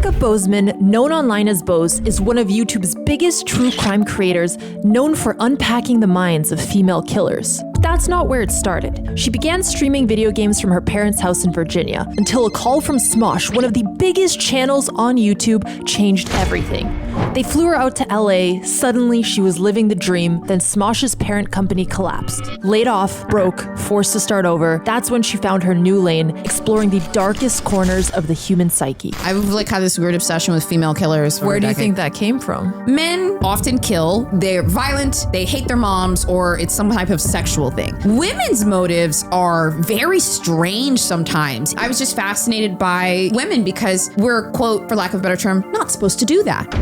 Ericka Bozeman, known online as Boze, is one of YouTube's biggest true crime creators, known for unpacking the minds of female killers. But that's not where it started. She began streaming video games from her parents' house in Virginia until a call from Smosh, one of the biggest channels on YouTube, changed everything. They flew her out to LA. Suddenly, she was living the dream. Then Smosh's parent company collapsed. Laid off, broke, forced to start over. That's when she found her new lane, exploring the darkest corners of the human psyche. I've had this weird obsession with female killers. Where do you think that came from? Men often kill. They're violent. They hate their moms, or it's some type of sexual thing. Women's motives are very strange sometimes. I was just fascinated by women because we're, quote, for lack of a better term, not supposed to do that.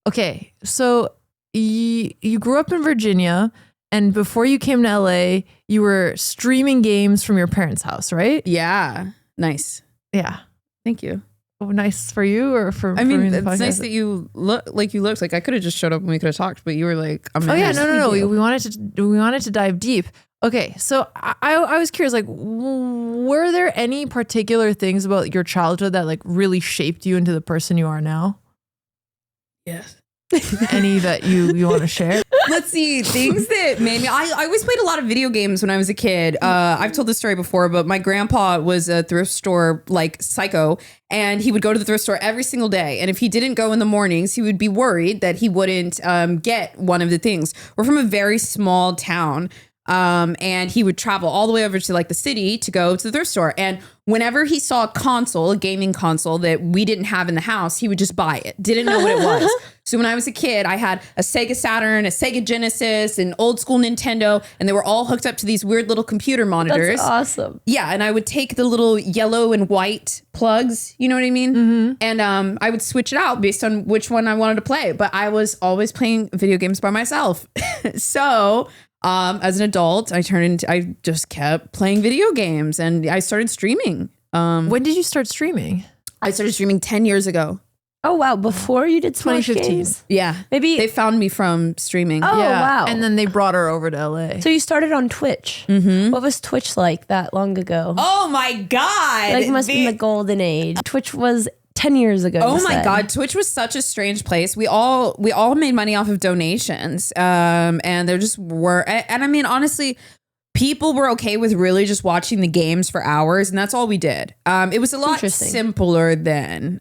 Okay, so you grew up in Virginia, and before you came to LA, you were streaming games from your parents' house, right? Yeah. Nice. Yeah. Thank you. Oh, nice for you or for I mean, for me it's nice that you look like you looked. Like I could have just showed up and we could have talked, but you were like, I'm oh yeah, no. We wanted to dive deep. Okay, so I was curious, like, were there any particular things about your childhood that like really shaped you into the person you are now? Yes. Any that you want to share? Let's see, things that made me. I always played a lot of video games when I was a kid. I've told this story before, but my grandpa was a thrift store like psycho, and he would go to the thrift store every single day. And if he didn't go in the mornings, he would be worried that he wouldn't get one of the things. We're from a very small town. And he would travel all the way over to like the city to go to the thrift store. And whenever he saw a gaming console that we didn't have in the house, he would just buy it. Didn't know what it was. So when I was a kid, I had a Sega Saturn, a Sega Genesis, an old school Nintendo, and they were all hooked up to these weird little computer monitors. That's awesome. Yeah. And I would take the little yellow and white plugs, you know what I mean? Mm-hmm. And I would switch it out based on which one I wanted to play. But I was always playing video games by myself. So as an adult, I just kept playing video games and I started streaming. When did you start streaming? I started streaming 10 years ago. Oh, wow. Before you did Smosh 2015. games? Yeah. Maybe they found me from streaming. Oh, yeah. wow. And then they brought her over to LA. So you started on Twitch. Mm-hmm. What was Twitch like that long ago? Oh my God. Like must be in the golden age. Twitch was 10 years ago. Oh my God. Twitch was such a strange place. We all made money off of donations. And there just were, and I mean, honestly, people were okay with really just watching the games for hours, and that's all we did. It was a lot simpler then.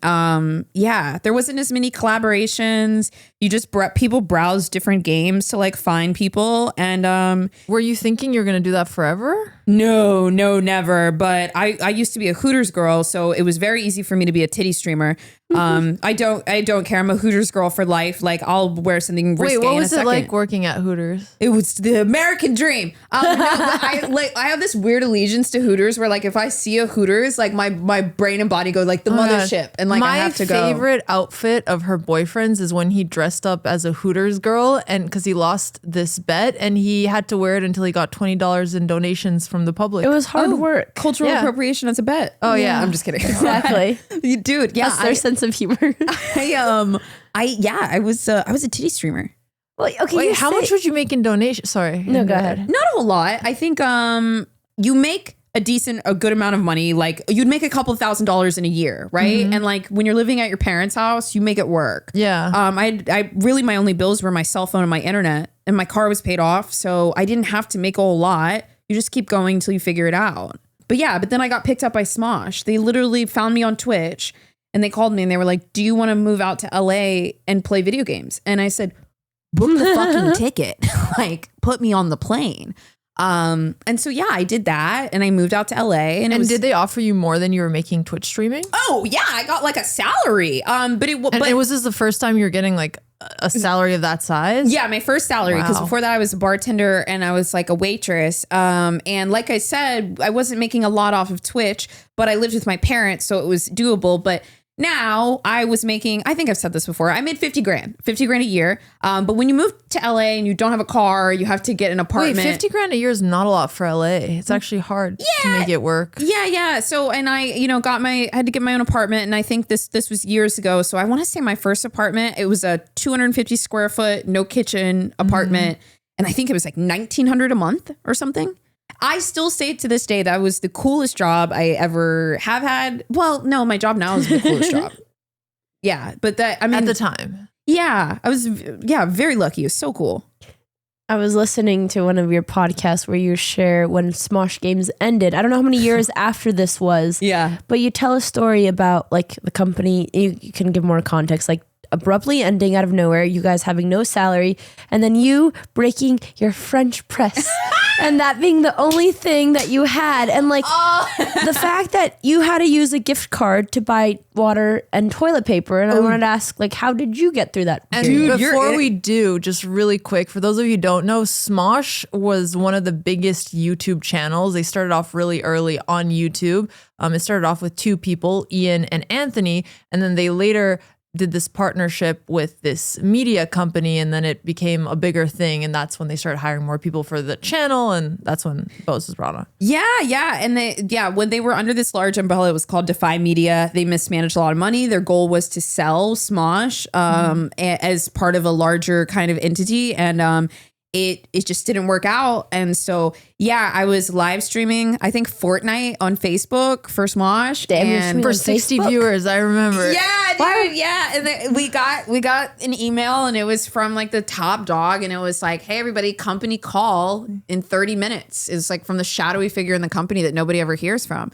Yeah, there wasn't as many collaborations. You just people browse different games to like find people. And were you thinking you're going to do that forever? No, never. But I used to be a Hooters girl, so it was very easy for me to be a titty streamer. I don't care. I'm a Hooters girl for life. Like I'll wear something risque. Wait, what was in a it second. like working at Hooters? It was the American dream. I have this weird allegiance to Hooters where like if I see a Hooters, like my brain and body go like the mothership, and like I have to go. My favorite outfit of her boyfriend's is when he dressed up as a Hooters girl, and because he lost this bet and he had to wear it until he got $20 in donations from the public. It was hard work. Cultural appropriation as a bet. Oh yeah, I'm just kidding. Exactly. Dude, yeah. That's their sense of humor. I was a titty streamer. Well, okay. Wait, how much would you make in donation? Sorry. No, go ahead. Not a whole lot. I think you make a good amount of money. Like you'd make a couple $1,000s in a year, right? Mm-hmm. And like when you're living at your parents' house, you make it work. Yeah. I really my only bills were my cell phone and my internet, and my car was paid off, so I didn't have to make a whole lot. You just keep going until you figure it out. But then I got picked up by Smosh. They literally found me on Twitch. And they called me and they were like, do you want to move out to LA and play video games? And I said, book the fucking ticket. Like, put me on the plane. And so, yeah, I did that. And I moved out to LA. And did they offer you more than you were making Twitch streaming? Oh, yeah. I got like a salary. But was this the first time you were getting like a salary of that size? Yeah, my first salary. Because before that I was a bartender and I was like a waitress. And like I said, I wasn't making a lot off of Twitch, but I lived with my parents, so it was doable. But now I was making, I think I've said this before, I made $50,000 a year. But when you move to LA and you don't have a car, you have to get an apartment. Wait, $50,000 a year is not a lot for LA. It's actually hard to make it work. Yeah. So, and I, had to get my own apartment, and I think this was years ago. So I want to say my first apartment, it was a 250 square foot, no kitchen apartment. Mm-hmm. And I think it was like $1,900 a month or something. I still say to this day that was the coolest job I ever have had. Well, no, my job now is the coolest job. Yeah, but that, I mean, at the time. Yeah, I was very lucky. It was so cool. I was listening to one of your podcasts where you share when Smosh games ended. I don't know how many years after this was. Yeah. But you tell a story about like the company. You can give more context, like abruptly ending out of nowhere, you guys having no salary, and then you breaking your French press and that being the only thing that you had. And like the fact that you had to use a gift card to buy water and toilet paper. And I wanted to ask, like, how did you get through that? And period? before we do, just really quick, for those of you who don't know, Smosh was one of the biggest YouTube channels. They started off really early on YouTube. It started off with 2 people, Ian and Anthony, and then they later did this partnership with this media company, and then it became a bigger thing, and that's when they started hiring more people for the channel, and that's when Boze was brought on. Yeah, and when they were under this large umbrella, it was called Defy Media. They mismanaged a lot of money. Their goal was to sell Smosh as part of a larger kind of entity, and it just didn't work out. And so, yeah, I was live streaming, I think Fortnite on Facebook for Smosh. Damn, you're and streaming For on 60 Facebook? viewers, I remember. yeah, dude, yeah. And then we got an email, and it was from like the top dog, and it was like, hey, everybody, company call in 30 minutes. It's like from the shadowy figure in the company that nobody ever hears from.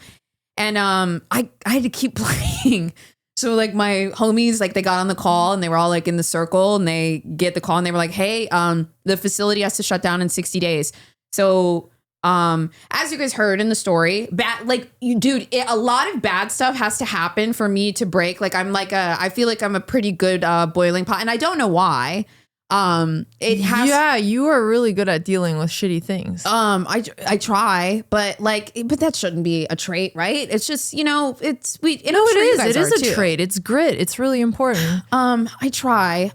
And I had to keep playing. So like my homies, like they got on the call and they were all like in the circle, and they get the call and they were like, hey, the facility has to shut down in 60 days. So as you guys heard in the story, a lot of bad stuff has to happen for me to break. Like I feel like I'm a pretty good boiling pot, and I don't know why. You are really good at dealing with shitty things. I try, but that shouldn't be a trait, right? It's just, it is. It is a trait. It's grit. It's really important. I try,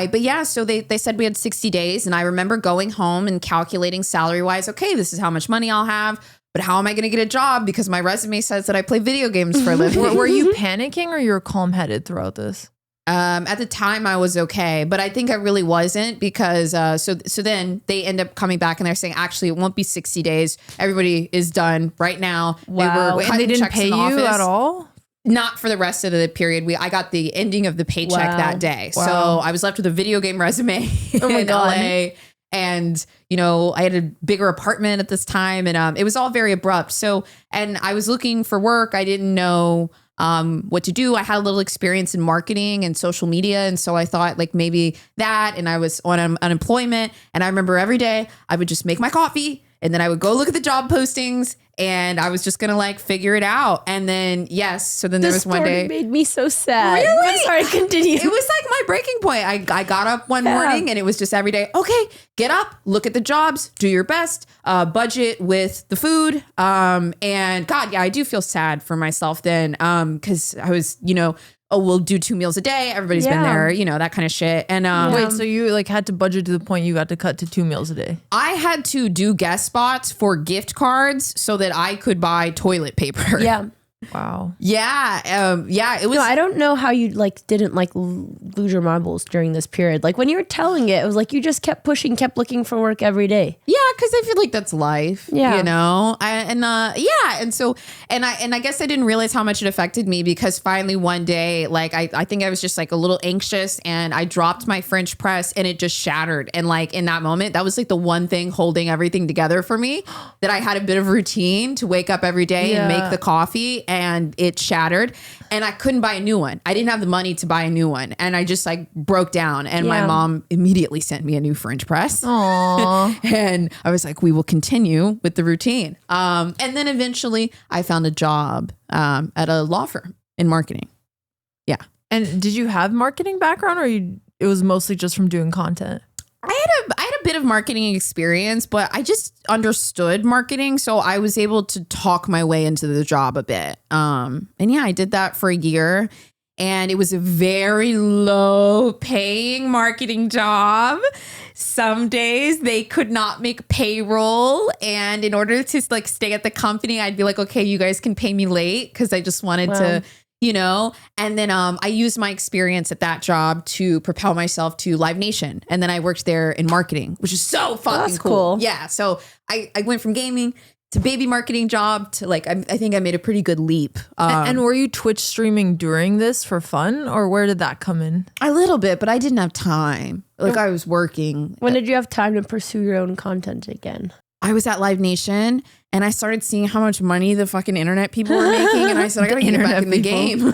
but yeah, so they said we had 60 days, and I remember going home and calculating salary wise, okay, this is how much money I'll have, but how am I going to get a job? Because my resume says that I play video games for a living. Were you panicking, or you were calm headed throughout this? At the time I was okay, but I think I really wasn't, because so then they end up coming back and they're saying, actually, it won't be 60 days. Everybody is done right now. Wow. They were And they didn't pay you at all? Not for the rest of the period. I got the ending of the paycheck that day. Wow. So I was left with a video game resume in God. LA. And, I had a bigger apartment at this time, and it was all very abrupt. So, and I was looking for work. I didn't know what to do. I had a little experience in marketing and social media. And so I thought like maybe that, and I was on unemployment. And I remember every day I would just make my coffee, and then I would go look at the job postings, and I was just going to like figure it out. And then, so then there was one day. Made me so sad. Really? But sorry, continue. It was like my breaking point. I got up one morning, and it was just every day. Okay, get up, look at the jobs, do your best, budget with the food. And God, yeah, I do feel sad for myself then. Cause I was, we'll do 2 meals a day. Everybody's been there, that kind of shit. And Wait, so you like had to budget to the point you got to cut to 2 meals a day? I had to do guest spots for gift cards so that I could buy toilet paper. Yeah. Wow. Yeah. It was. No, I don't know how you didn't lose your marbles during this period. Like when you were telling it was like you just kept pushing, kept looking for work every day. Yeah, because I feel like that's life. Yeah. And so I guess I didn't realize how much it affected me, because finally one day, like I think I was just like a little anxious, and I dropped my French press, and it just shattered. And like in that moment, that was like the one thing holding everything together for me, that I had a bit of routine to wake up every day and make the coffee, and it shattered, and I couldn't buy a new one. I didn't have the money to buy a new one, and I just like broke down, and my mom immediately sent me a new French press. Aww. And I was like, we will continue with the routine. And then eventually I found a job at a law firm in marketing. Yeah. And did you have marketing background, or it was mostly just from doing content? I had a bit of marketing experience, but I just understood marketing. So I was able to talk my way into the job a bit. And yeah, I did that for a year, and it was a very low paying marketing job. Some days they could not make payroll. And in order to like stay at the company, I'd be like, okay, you guys can pay me late, because I just wanted to, and then I used my experience at that job to propel myself to Live Nation. And then I worked there in marketing, which is so fucking that's cool. Yeah. So I went from gaming to baby marketing job to like, I think I made a pretty good leap. And were you Twitch streaming during this for fun, or where did that come in? A little bit, but I didn't have time. Like I was working. When did you have time to pursue your own content again? I was at Live Nation and I started seeing how much money the fucking internet people were making. And I said, I gotta get back in the game.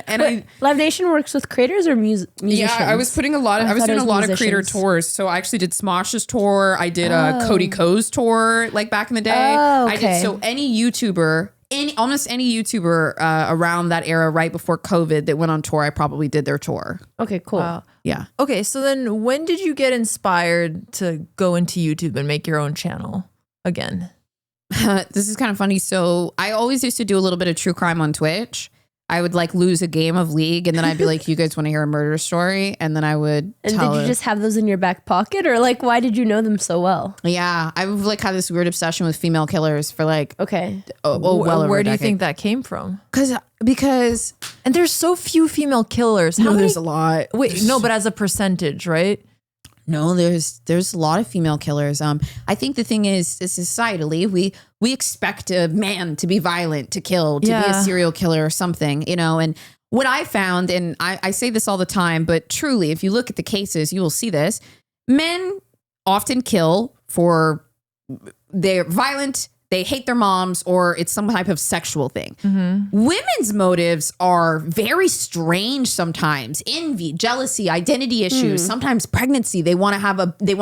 And Live Nation works with creators or musicians? Yeah, I was putting a lot of, I was doing a lot of creator musicians. tours. So I actually did Smosh's tour. I did Cody Ko's tour, like back in the day. Oh, I okay. did, so any YouTuber, almost any YouTuber around that era, right before COVID that went on tour, I probably did their tour. Okay, cool. Wow. Yeah. Okay, so then when did you get inspired to go into YouTube and make your own channel again? This is kind of funny. So I always used to do a little bit of true crime on Twitch. I would like lose a game of League and then I'd be like, you guys want to hear a murder story? And then I would And tell did you just have those in your back pocket, or like why did you know them so well? Yeah, I've like had this weird obsession with female killers for like Okay. well over Where a do you decade. think that came from? Because And there's so few female killers. How no, many? there's a lot. Wait, no, but as a percentage, right? No, there's a lot of female killers. I think the thing is societally we expect a man to be violent, to kill, to be a Yeah. serial killer or something, you know. And what I found, and I say this all the time, but truly, if you look at the cases, you will see this. Men often kill for they're violent, they hate their moms, or it's some type of sexual thing. Women's motives are very strange sometimes. Envy, jealousy, identity issues, sometimes pregnancy. They want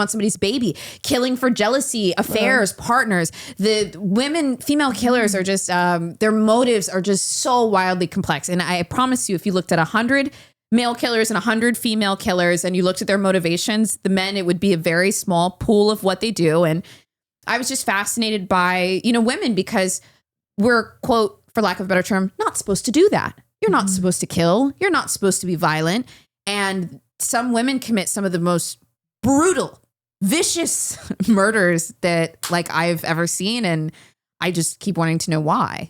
somebody's baby, killing for jealousy, affairs, partners. The female killers are just, their motives are just so wildly complex. And I promise you, if you looked at 100 male killers and 100 female killers and you looked at their motivations, the men, it would be a very small pool of what they do. And I was just fascinated by, women because we're, quote, for lack of a better term, not supposed to do that. You're not supposed to kill. You're not supposed to be violent. And some women commit some of the most brutal, vicious murders that like I've ever seen. And I just keep wanting to know why.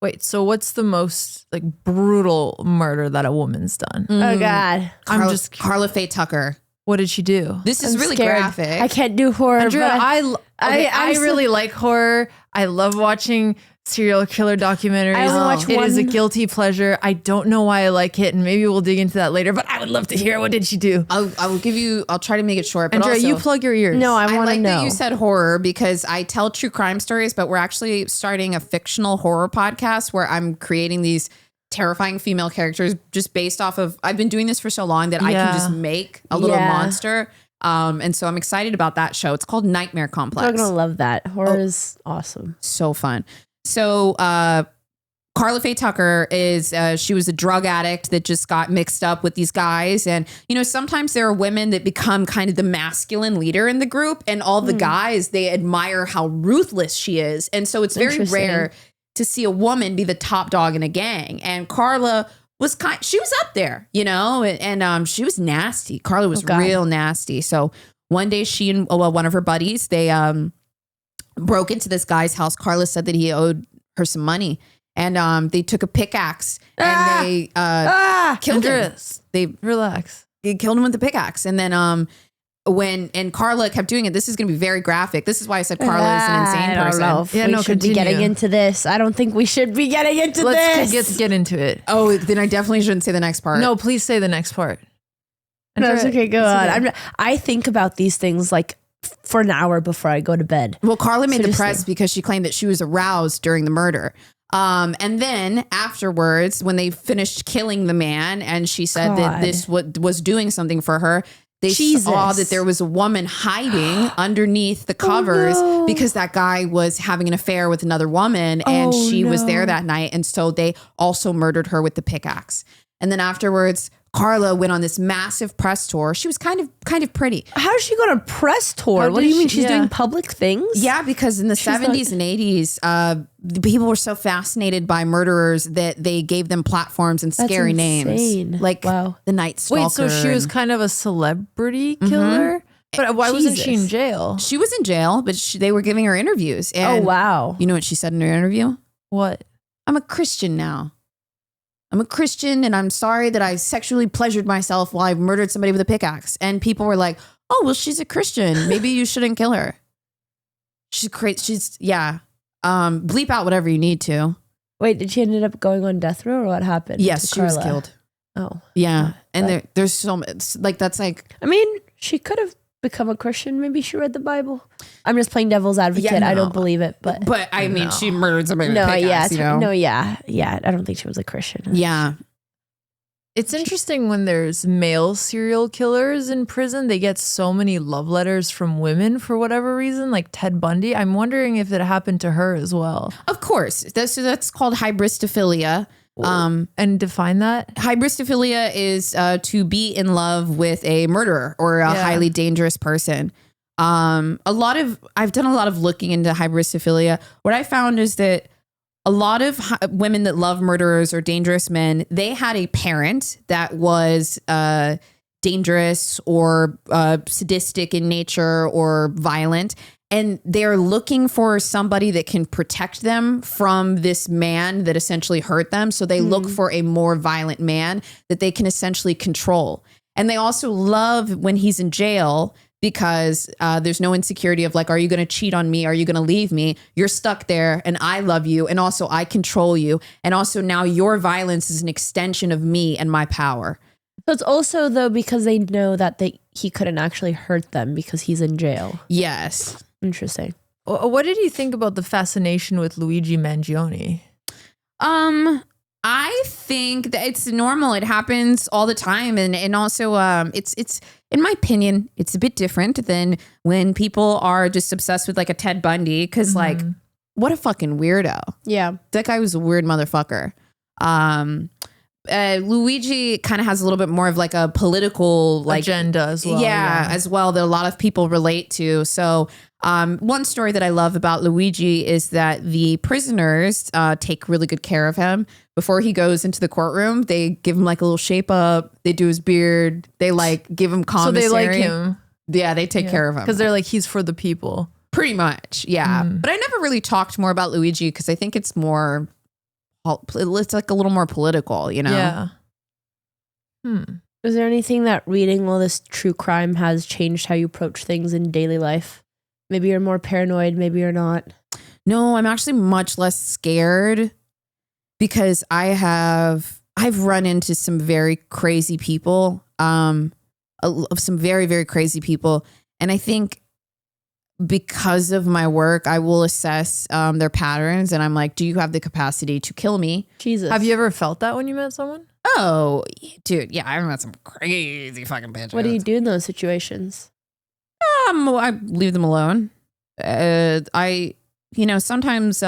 Wait, so what's the most like brutal murder that a woman's done? Oh God. Carla Faye Tucker. What did she do? This is I'm really scared. graphic. I can't do horror. Andrea, but I I'm really like horror. I love watching serial killer documentaries. I only watch It is a one. guilty pleasure. I don't know why I like it, and maybe we'll dig into that later, but I would love to hear, what did she do? I'll try to make it short. But Andrea, also, you plug your ears. No, I I want to like know. that you said horror because I tell true crime stories, but we're actually starting a fictional horror podcast where I'm creating these terrifying female characters just based off of, I've been doing this for so long that I can just make a little monster. And so I'm excited about that show. It's called Nightmare Complex. I'm gonna love that. Horror is awesome. So fun. So Carla Faye Tucker is she was a drug addict that just got mixed up with these guys. And, sometimes there are women that become kind of the masculine leader in the group, and all the guys, they admire how ruthless she is. And so it's very Interesting. rare to see a woman be the top dog in a gang. And Carla was she was up there, and she was nasty. Carla was real nasty. So one day she and one of her buddies, they broke into this guy's house. Carla said that he owed her some money, and they took a pickaxe and they killed him. Andrea, relax. They killed him with the pickaxe. And then when Carla kept doing it, this is going to be very graphic. This is why I said Carla is an insane I don't person. know if we should be getting into this. I don't think we should be getting into Let's this. get into it. Oh, then I definitely shouldn't say the next part. No, please say the next part. No, it's okay. Go on. okay. I think about these things like for an hour before I go to bed. Well, Carla made the Seriously. press because she claimed that she was aroused during the murder. And then afterwards, when they finished killing the man and she said that God. this was doing something for her, they saw Jesus. that there was a woman hiding underneath the covers no. because that guy was having an affair with another woman and Oh, she was no. there that night. And so they also murdered her with the pickaxe. And then afterwards, Carla went on this massive press tour. She was kind of pretty. How does she go on a press tour? How What do did you mean she- she's yeah. doing public things? Yeah, because in the 70s and 80s, the people were so fascinated by murderers that they gave them platforms and That's scary insane. names. Like Wow. the Night Stalker. Wait, so she was and- kind of a celebrity killer? But why wasn't she in Jesus. jail? She was in jail, but they were giving her interviews. Oh, And wow. you know what she said in her interview? What? I'm a Christian now. I'm a Christian and I'm sorry that I sexually pleasured myself while I murdered somebody with a pickaxe. And people were like, oh, well, she's a Christian. Maybe you shouldn't kill her. She's crazy. Yeah. Bleep out whatever you need to. Wait, did she end up going on death row or what happened? Yes, she was killed. Oh. Yeah. And there's so much, like, that's like. I mean, she could have become a Christian. Maybe she read the Bible. I'm just playing devil's advocate. Yeah, no. I don't believe it, but I mean, she murdered somebody. No, with a pickaxe, yeah. I don't think she was a Christian. Yeah. It's interesting when there's male serial killers in prison. They get so many love letters from women for whatever reason, like Ted Bundy. I'm wondering if it happened to her as well. Of course. That's called hybristophilia. And define that? Hybristophilia is to be in love with a murderer or a highly dangerous person. I've done a lot of looking into hybristophilia. What I found is that a lot of women that love murderers or dangerous men, they had a parent that was dangerous or sadistic in nature or violent. And they're looking for somebody that can protect them from this man that essentially hurt them. So they look for a more violent man that they can essentially control. And they also love when he's in jail because there's no insecurity of like, are you going to cheat on me? Are you going to leave me? You're stuck there and I love you. And also I control you. And also now your violence is an extension of me and my power. So it's also though, because they know that he couldn't actually hurt them because he's in jail. Yes. Interesting. What did you think about the fascination with Luigi Mangione? I think that it's normal. It happens all the time. And also, it's in my opinion, it's a bit different than when people are just obsessed with like a Ted Bundy. Cause like, what a fucking weirdo. Yeah. That guy was a weird motherfucker. Luigi kind of has a little bit more of like a political like agenda as well. Yeah, as well, that a lot of people relate to. So one story that I love about Luigi is that the prisoners take really good care of him. Before he goes into the courtroom, they give him like a little shape up. They do his beard. They like give him commissary. So they like him. Yeah, they take care of him. Because they're like, he's for the people. Pretty much, yeah. But I never really talked more about Luigi because I think it's more, it's like a little more political, you know? Yeah. Is there anything that reading all this true crime has changed how you approach things in daily life? Maybe you're more paranoid, maybe you're not. No, I'm actually much less scared because I've run into some very crazy people, some very, very crazy people. And I think because of my work, I will assess their patterns. And I'm like, do you have the capacity to kill me? Jesus. Have you ever felt that when you met someone? Oh, dude. Yeah, I've met some crazy fucking bitches. What do you do in those situations? I leave them alone. Sometimes,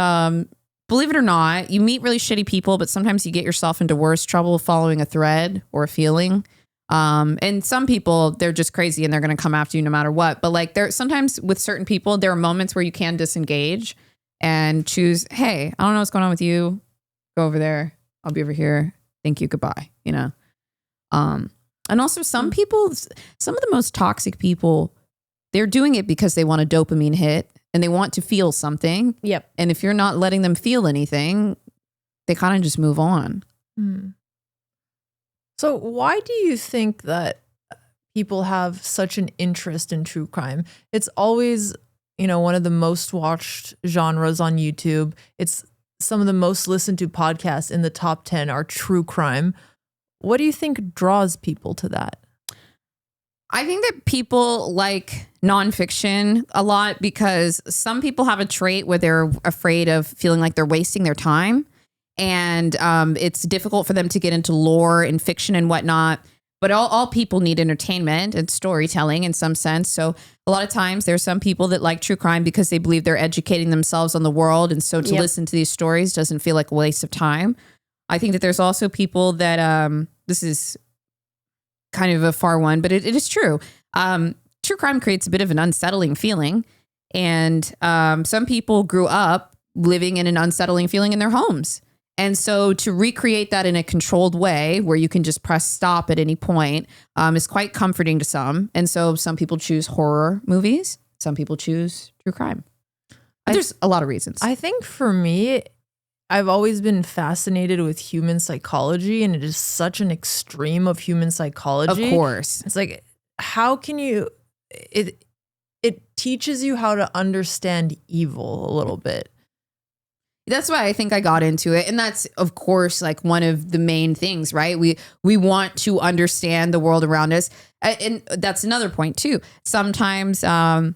believe it or not, you meet really shitty people, but sometimes you get yourself into worse trouble following a thread or a feeling. And some people, they're just crazy and they're going to come after you no matter what. But like sometimes with certain people, there are moments where you can disengage and choose, hey, I don't know what's going on with you. Go over there. I'll be over here. Thank you. Goodbye. You know? And also some people, some of the most toxic people, they're doing it because they want a dopamine hit and they want to feel something. Yep. And if you're not letting them feel anything, they kind of just move on. So why do you think that people have such an interest in true crime? It's always, one of the most watched genres on YouTube. It's some of the most listened to podcasts in the top 10 are true crime. What do you think draws people to that? I think that people like nonfiction a lot because some people have a trait where they're afraid of feeling like they're wasting their time. And it's difficult for them to get into lore and fiction and whatnot. But all people need entertainment and storytelling in some sense. So a lot of times there's some people that like true crime because they believe they're educating themselves on the world. And so to listen to these stories doesn't feel like a waste of time. I think that there's also people that this is kind of a far one, but it is true. True crime creates a bit of an unsettling feeling. And some people grew up living in an unsettling feeling in their homes. And so to recreate that in a controlled way where you can just press stop at any point is quite comforting to some. And so some people choose horror movies. Some people choose true crime. There's a lot of reasons. I think for me, I've always been fascinated with human psychology, and it is such an extreme of human psychology. Of course. It's like, how can you, it teaches you how to understand evil a little bit. That's why I think I got into it. And that's, of course, like one of the main things, right? We want to understand the world around us. And that's another point too. Sometimes, I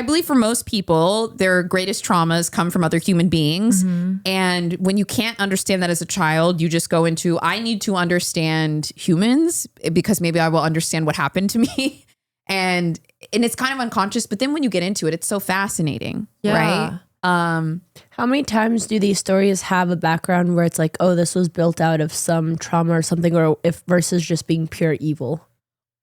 believe for most people, their greatest traumas come from other human beings. And when you can't understand that as a child, you just go into, I need to understand humans because maybe I will understand what happened to me. And it's kind of unconscious. But then when you get into it, it's so fascinating, right? How many times do these stories have a background where it's like, oh, this was built out of some trauma or something, or if versus just being pure evil?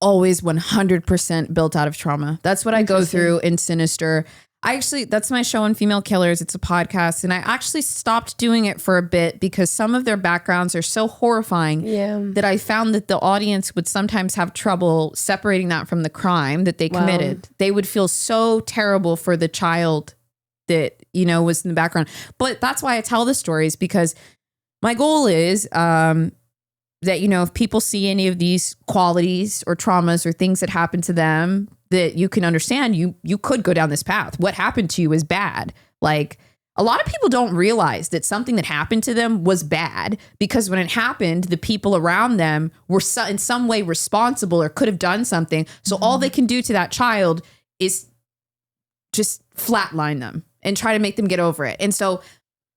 Always 100% built out of trauma. That's what I go through in Sinister. That's my show on female killers. It's a podcast. And I actually stopped doing it for a bit because some of their backgrounds are so horrifying that I found that the audience would sometimes have trouble separating that from the crime that they committed. They would feel so terrible for the child that, was in the background. But that's why I tell the stories, because my goal is, that, if people see any of these qualities or traumas or things that happen to them, that you can understand you could go down this path. What happened to you is bad. Like, a lot of people don't realize that something that happened to them was bad, because when it happened, the people around them were in some way responsible or could have done something. So all they can do to that child is just flatline them and try to make them get over it. And so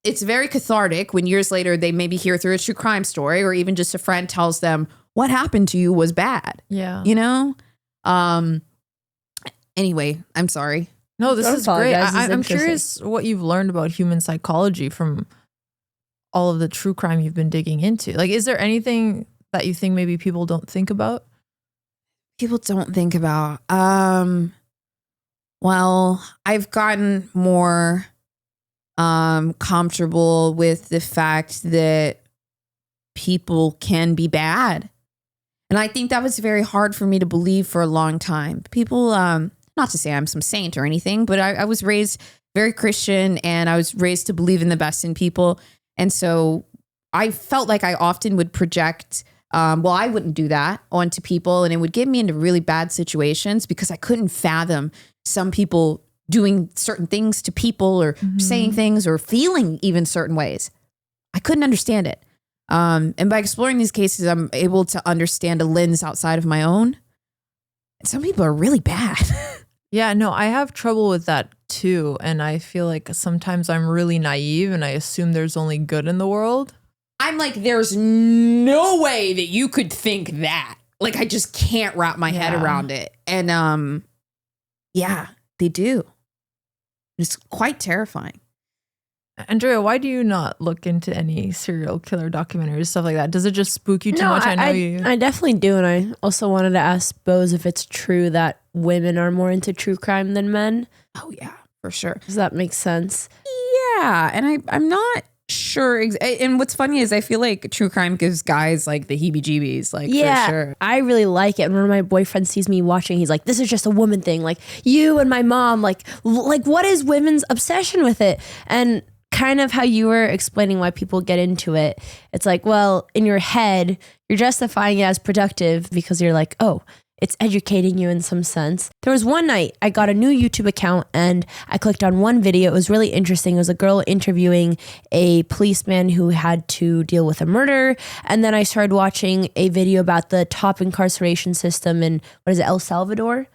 it's very cathartic when years later they maybe hear through a true crime story, or even just a friend tells them what happened to you was bad. Yeah. Anyway, I'm sorry. No, this is great. I'm interesting. curious what you've learned about human psychology from all of the true crime you've been digging into. Like, is there anything that you think maybe people don't think about? People don't think about. Well, I've gotten more comfortable with the fact that people can be bad. And I think that was very hard for me to believe for a long time. People, not to say I'm some saint or anything, but I was raised very Christian, and I was raised to believe in the best in people. And so I felt like I often would project, I wouldn't do that onto people, and it would get me into really bad situations because I couldn't fathom some people doing certain things to people, or saying things, or feeling even certain ways. I couldn't understand it. And by exploring these cases, I'm able to understand a lens outside of my own. And some people are really bad. Yeah, no, I have trouble with that too. And I feel like sometimes I'm really naive and I assume there's only good in the world. I'm like, there's no way that you could think that. Like, I just can't wrap my head around it. And yeah, they do. It's quite terrifying. Andrea, why do you not look into any serial killer documentaries, stuff like that? Does it just spook you too much? I definitely do. And I also wanted to ask Boze if it's true that women are more into true crime than men. Oh, yeah, for sure. Does that make sense? Yeah. And I'm not sure. And what's funny is I feel like true crime gives guys like the heebie-jeebies, like, for sure. I really like it. And when my boyfriend sees me watching, he's like, this is just a woman thing. Like, you and my mom, like what is women's obsession with it? And kind of how you were explaining why people get into it. It's like, well, in your head, you're justifying it as productive because you're like, oh, it's educating you in some sense. There was one night I got a new YouTube account and I clicked on one video. It was really interesting. It was a girl interviewing a policeman who had to deal with a murder. And then I started watching a video about the top incarceration system in, El Salvador?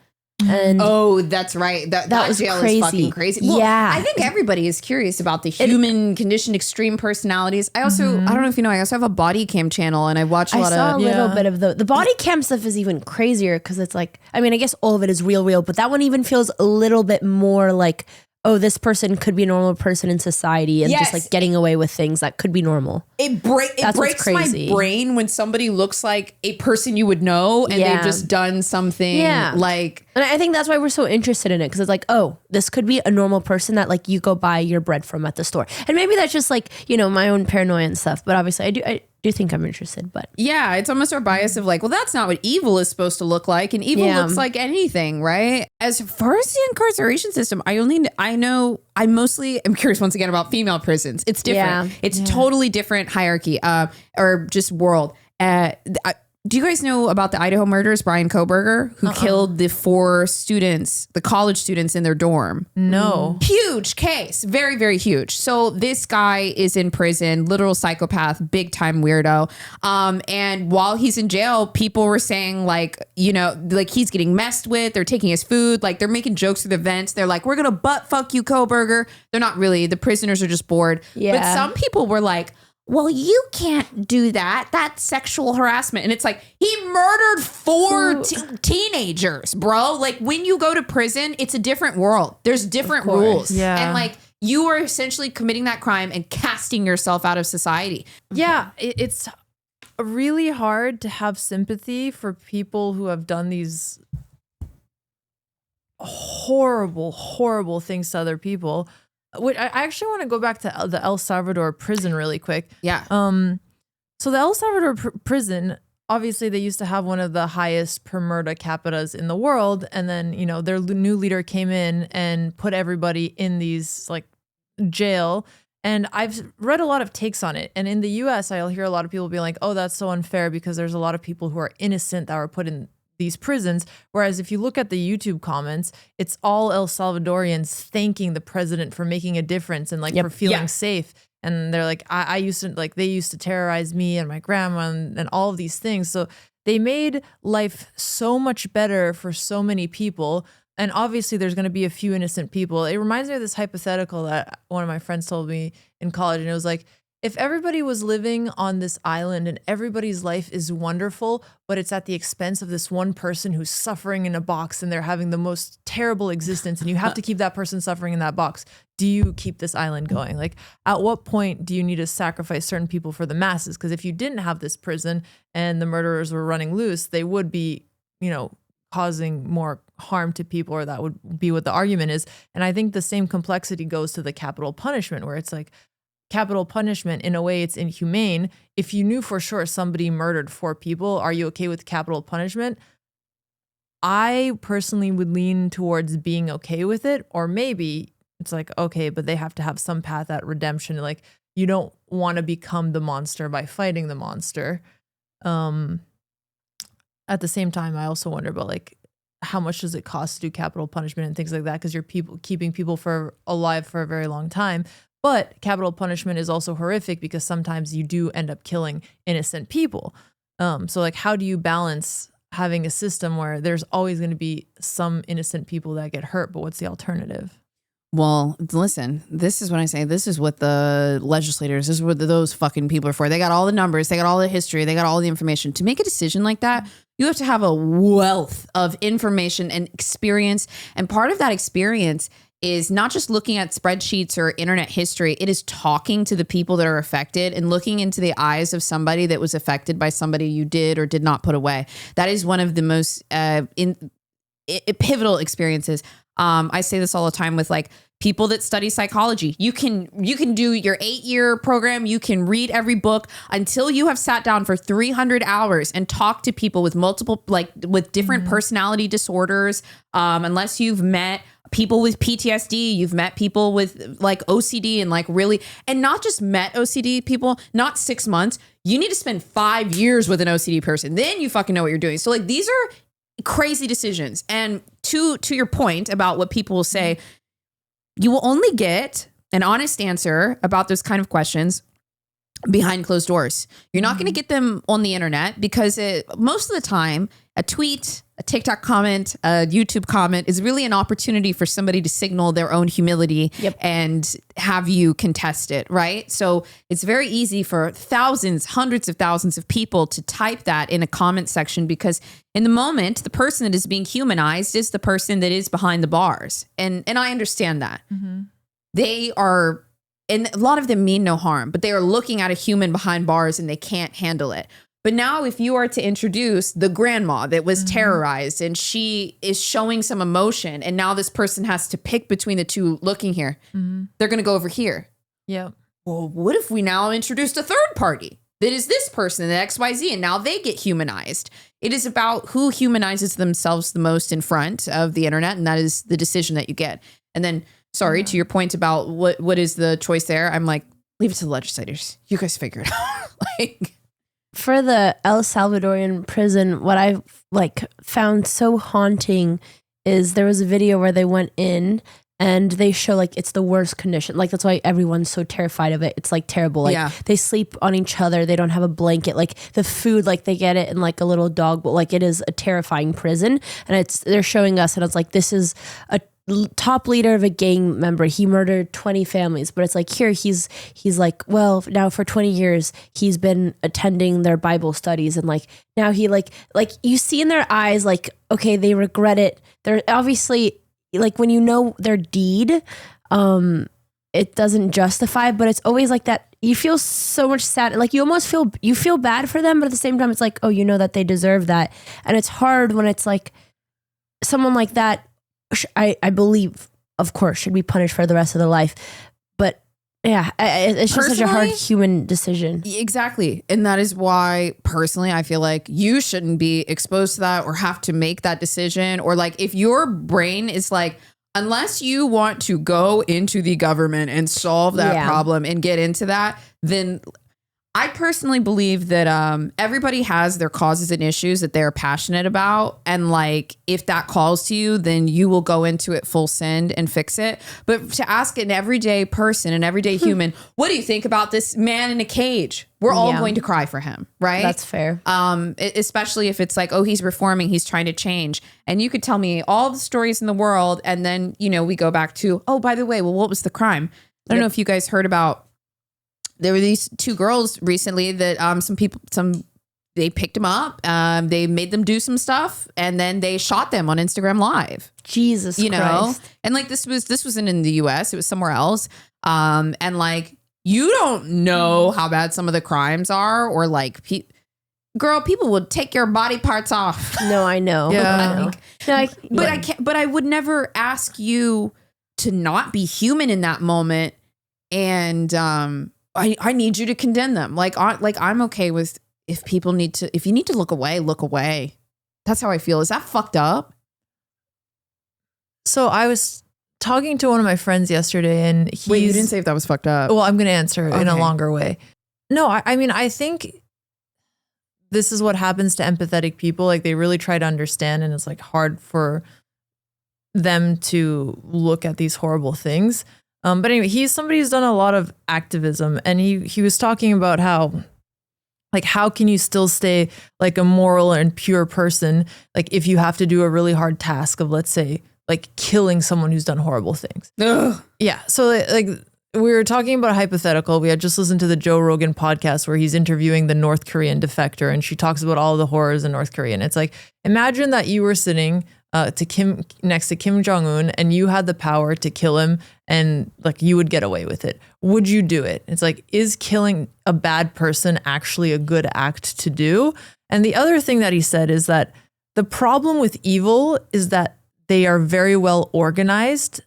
And oh, that's right. That was jail crazy. is fucking crazy. Well, yeah. I think everybody is curious about the human conditioned extreme personalities. I also, I don't know if you know, I also have a body cam channel and I watch a lot of. I saw a little bit of the body cam stuff is even crazier because it's like, I mean, I guess all of it is real, but that one even feels a little bit more like, oh, this person could be a normal person in society and just like getting away with things that could be normal. It breaks my brain when somebody looks like a person you would know and they've just done something like. And I think that's why we're so interested in it, because it's like, oh, this could be a normal person that like you go buy your bread from at the store. And maybe that's just like, you know, my own paranoia and stuff. But obviously I do think I'm interested, but yeah, it's almost our bias of like, well, that's not what evil is supposed to look like, and evil looks like anything, right? As far as the incarceration system, I mostly am curious once again about female prisons. It's different. It's totally different hierarchy, or just world. Do you guys know about the Idaho murders, Brian Kohberger, who killed the 4 students, the college students in their dorm? No. Huge case. Very, very huge. So this guy is in prison, literal psychopath, big time weirdo. And while he's in jail, people were saying like, you know, like he's getting messed with. They're taking his food. Like they're making jokes through the vents. They're like, we're going to butt fuck you, Kohberger. They're not really. The prisoners are just bored. Yeah. But some people were like, well, you can't do that. That's sexual harassment. And it's like, he murdered 4 teenagers, bro. Like when you go to prison, it's a different world. There's different rules. Yeah. And like you are essentially committing that crime and casting yourself out of society. Yeah, it's really hard to have sympathy for people who have done these horrible, horrible things to other people. Which I actually want to go back to the El Salvador prison really quick. Yeah. So the El Salvador prison, obviously they used to have one of the highest per murder capitas in the world. And then, you know, their new leader came in and put everybody in these like jail. And I've read a lot of takes on it. And in the US, I'll hear a lot of people be like, oh, that's so unfair because there's a lot of people who are innocent that were put in these prisons. Whereas if you look at the YouTube comments, it's all El Salvadorians thanking the president for making a difference and like for feeling safe. And they're like, I used to like, they used to terrorize me and my grandma and all of these things. So they made life so much better for so many people. And obviously there's going to be a few innocent people. It reminds me of this hypothetical that one of my friends told me in college. And it was like, if everybody was living on this island and everybody's life is wonderful, but it's at the expense of this one person who's suffering in a box and they're having the most terrible existence and you have to keep that person suffering in that box, do you keep this island going? Like, at what point do you need to sacrifice certain people for the masses? Because if you didn't have this prison and the murderers were running loose, they would be, you know, causing more harm to people, or that would be what the argument is. And I think the same complexity goes to the capital punishment, where it's like, capital punishment, in a way, it's inhumane. If you knew for sure somebody murdered 4 people, are you okay with capital punishment? I personally would lean towards being okay with it, or maybe it's like, okay, but they have to have some path at redemption. Like, you don't want to become the monster by fighting the monster. At the same time, I also wonder about like, how much does it cost to do capital punishment and things like that? Because you're keeping people alive for a very long time. But capital punishment is also horrific because sometimes you do end up killing innocent people. So like, how do you balance having a system where there's always going to be some innocent people that get hurt, but what's the alternative? Well, listen, this is what I say. This is what the legislators, this is what those fucking people are for. They got all the numbers, they got all the history, they got all the information. To make a decision like that, you have to have a wealth of information and experience. And part of that experience is not just looking at spreadsheets or internet history. It is talking to the people that are affected and looking into the eyes of somebody that was affected by somebody you did or did not put away. That is one of the most pivotal experiences. I say this all the time with like people that study psychology. You can do your 8-year program. You can read every book until you have sat down for 300 hours and talked to people with multiple, like with different personality disorders. Unless you've met people with PTSD, you've met people with like OCD and like really, and not just met OCD people, not 6 months. You need to spend 5 years with an OCD person. Then you fucking know what you're doing. So like, these are crazy decisions. And to your point about what people will say, you will only get an honest answer about those kind of questions behind closed doors. You're not going to get them on the internet because most of the time, a tweet, a TikTok comment, a YouTube comment is really an opportunity for somebody to signal their own humility and have you contest it, right? So it's very easy for thousands, hundreds of thousands of people to type that in a comment section because in the moment, the person that is being humanized is the person that is behind the bars. And I understand that. Mm-hmm. They are, and a lot of them mean no harm, but they are looking at a human behind bars and they can't handle it. But now if you are to introduce the grandma that was terrorized and she is showing some emotion and now this person has to pick between the two looking here, they're going to go over here. Yeah. Well, what if we now introduced a third party that is this person, the XYZ, and now they get humanized? It is about who humanizes themselves the most in front of the internet. And that is the decision that you get. And then, sorry, to your point about what is the choice there, I'm like, leave it to the legislators. You guys figure it out. Like, for the El Salvadorian prison, what I like found so haunting is there was a video where they went in and they show like it's the worst condition. Like that's why everyone's so terrified of it. It's like terrible. Like they sleep on each other. They don't have a blanket. Like the food, like they get it in like a little dog bowl. Like it is a terrifying prison. And they're showing us, and it's like this is a top leader of a gang member. He murdered 20 families, but it's like here he's like, well, now for 20 years he's been attending their Bible studies, and like now he like you see in their eyes like, okay, they regret it. They're obviously like when you know their deed, it doesn't justify, but it's always like that. You feel so much sad. Like you almost feel bad for them, but at the same time, it's like, oh, you know that they deserve that. And it's hard when it's like someone like that, I believe, of course, should be punished for the rest of their life. But yeah, it's just such a hard human decision. Exactly. And that is why personally, I feel like you shouldn't be exposed to that or have to make that decision. Or like if your brain is like, unless you want to go into the government and solve that problem and get into that, then I personally believe that everybody has their causes and issues that they're passionate about. And like, if that calls to you, then you will go into it full send and fix it. But to ask an everyday person, an everyday human, what do you think about this man in a cage? We're all going to cry for him, right? That's fair. Especially if it's like, oh, he's reforming, he's trying to change. And you could tell me all the stories in the world. And then, you know, we go back to, oh, by the way, well, what was the crime? I don't know if you guys heard about. There were these two girls recently that they picked them up. They made them do some stuff, and then they shot them on Instagram Live. Jesus Christ. Know, and like this wasn't in the US; it was somewhere else. And like you don't know how bad some of the crimes are, or like people would take your body parts off. No, I know. Yeah, I can't. But I would never ask you to not be human in that moment, and I need you to condemn them. Like I'm okay with if you need to look away, look away. That's how I feel. Is that fucked up? So I was talking to one of my friends yesterday, and wait, you didn't say if that was fucked up. Well, I'm going to answer in a longer way. No, I mean, I think this is what happens to empathetic people. Like they really try to understand, and it's like hard for them to look at these horrible things. But anyway, he's somebody who's done a lot of activism, and he was talking about how can you still stay like a moral and pure person, like if you have to do a really hard task of, let's say, like killing someone who's done horrible things. Ugh. Yeah. So like we were talking about a hypothetical. We had just listened to the Joe Rogan podcast where he's interviewing the North Korean defector, and she talks about all the horrors in North Korea. And it's like, imagine that you were sitting next to Kim Jong-un, and you had the power to kill him, and like you would get away with it. Would you do it? It's like, is killing a bad person actually a good act to do? And the other thing that he said is that the problem with evil is that they are very well organized,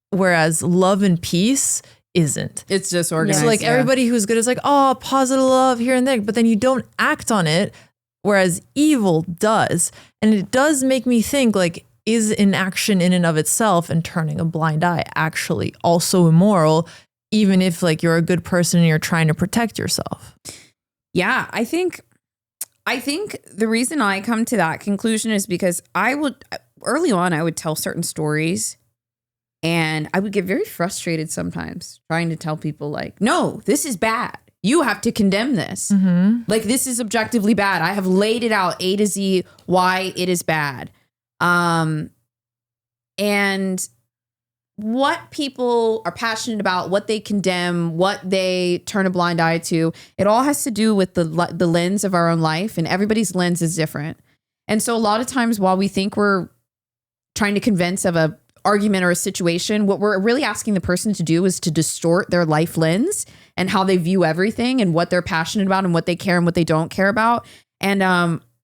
whereas love and peace isn't. It's just organized. So like everybody who's good is like, oh, positive love here and there, but then you don't act on it. Whereas evil does. And it does make me think, like, is inaction in and of itself and turning a blind eye actually also immoral, even if like you're a good person and you're trying to protect yourself? Yeah, I think the reason I come to that conclusion is because early on, I would tell certain stories, and I would get very frustrated sometimes trying to tell people like, no, this is bad. You have to condemn this. Mm-hmm. Like, this is objectively bad. I have laid it out A to Z why it is bad. And what people are passionate about, what they condemn, what they turn a blind eye to, it all has to do with the lens of our own life, and everybody's lens is different. And so a lot of times while we think we're trying to convince of a argument or a situation, what we're really asking the person to do is to distort their life lens and how they view everything and what they're passionate about and what they care and what they don't care about. And